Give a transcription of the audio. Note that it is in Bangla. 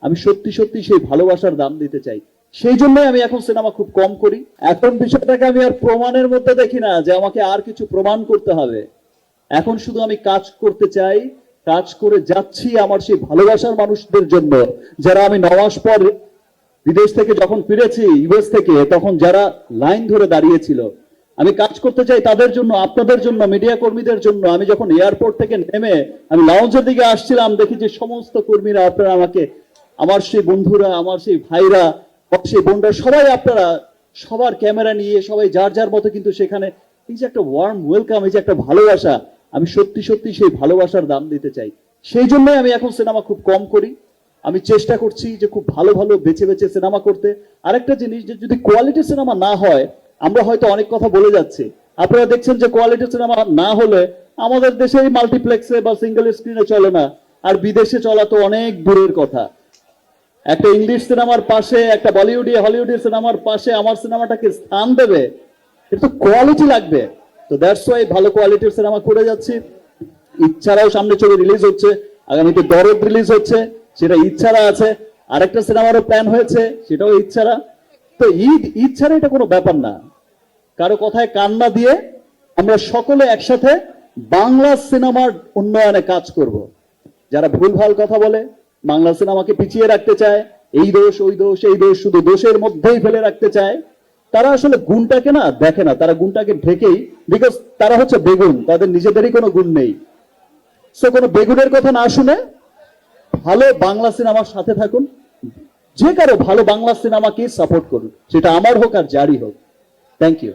আমি সত্যি সত্যি সেই ভালোবাসার দাম দিতে চাই। সেই জন্যই আমি এখন সিনেমা খুব কম করি। এখন বিষয়টাকে আমি আর প্রমাণের মধ্যে দেখি না যে আমাকে আর কিছু প্রমাণ করতে হবে। এখন শুধু আমি কাজ করতে চাই, কাজ করে যাচ্ছি আমার সেই ভালোবাসার মানুষদের জন্য, যারা আমি 9 মাস পর বিদেশ থেকে যখন ফিরেছি ইউএস থেকে, তখন যারা লাইন ধরে দাঁড়িয়েছিল। আমি কাজ করতে চাই তাদের জন্য, আপনাদের জন্য, মিডিয়া কর্মীদের জন্য। আমি যখন এয়ারপোর্ট থেকে নেমে আমি লাউঞ্জের দিকে আসছিলাম, দেখি যে সমস্ত কর্মীরা, আপনারা আমাকে, আমার সেই বন্ধুরা, আমার সেই ভাইরা, সেই বোনরা, সবাই আপনারা সবার ক্যামেরা নিয়ে সবাই যার যার মতো কিন্তু সেখানে এই যে একটা ওয়ার্ম ওয়েলকাম, এই যে একটা ভালোবাসা, আমি সত্যি সত্যি সেই ভালোবাসার দাম দিতে চাই। সেই জন্যই আমি এখন সিনেমা খুব কম করি। আমি চেষ্টা করছি যে খুব ভালো ভালো বেছে বেছে সিনেমা করতে। আরেকটা জিনিস, যে যদি কোয়ালিটি সিনেমা না হয়, আমরা হয়তো অনেক কথা বলে যাচ্ছি, আপনারা দেখছেন যে কোয়ালিটি সিনেমা না হলে আমাদের দেশে মাল্টিপ্লেক্সে বা সিঙ্গেল স্ক্রিনে চলে না, আর বিদেশে চলা তো অনেক দূরের কথা। একটা ইংলিশ সিনেমার পাশে, একটা বলিউডি হলিউডি সিনেমার পাশে আমার সিনেমাটাকে স্থান দেবে, কিন্তু কোয়ালিটি লাগবে। তো দ্যাটস ওয়াই ভালো কোয়ালিটির সিনেমা করে যাচ্ছি। ইচ্ছারাও সামনে ছবি রিলিজ হচ্ছে, আগামীতে দরদ রিলিজ হচ্ছে, সেটা ইচ্ছারা আছে। আরেকটা সিনেমারও প্ল্যান হয়েছে, সেটাও ইচ্ছারা। তো ইচ্ছারা এটা কোনো ব্যাপার না। কারো কথায় কান না দিয়ে আমরা সকলে একসাথে বাংলা সিনেমার উন্নয়নে কাজ করব। যারা ভুলভাল কথা বলে, বাংলা সিনেমাকে পিছিয়ে রাখতে চায়, এই দোষ ওই দোষ এই দোষ, শুধু দোষের মধ্যেই ফেলে রাখতে চায়, তারা আসলে গুণটাকে না দেখে না, তারা গুণটাকে ঢেকেই, বিকজ তারা হচ্ছে বেগুন, তাদের নিজেদেরই কোনো গুণ নেই। সো কোনো বেগুনের কথা না শুনে ভালো বাংলা সিনেমার সাথে থাকুন, যে কারো ভালো বাংলা সিনেমাকে সাপোর্ট করুন, সেটা আমার হোক আর যারই হোক। Thank you.